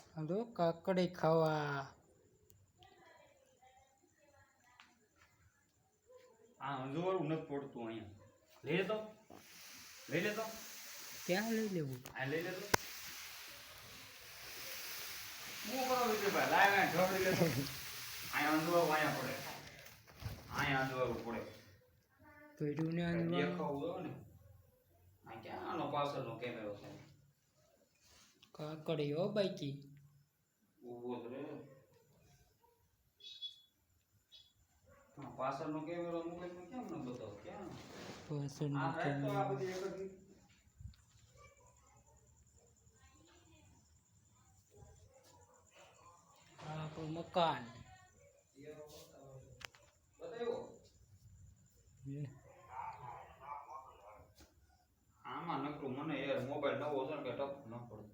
હાલો કાકડી ખાવા. આ અંજવાળું નથી પડતું અહીંયા. લઈ લેતો ક્યાં લઈ લેવું? આ લઈ લેતો હું કરો વિજયભાઈ લાય ને ઢોળી લેતો અહીંયા અંજવાળું અહીંયા પડે પેડું ને દેખાવું દો ને આ ક્યાંનો પાછળનો કેમેરો છે કાકડી હો બાઈકી ઊભો જ રે પાછળનો કેમેરો મોબાઈલમાં કેમ ન બતાવો ક્યાં પાછળનો આ રાઈટ તો આ બધી એક જ આપણું મકાન બતાવ્યો આમાં નકરું મને યાર મોબાઈલ નવો છે ને કે ટપ ન પડે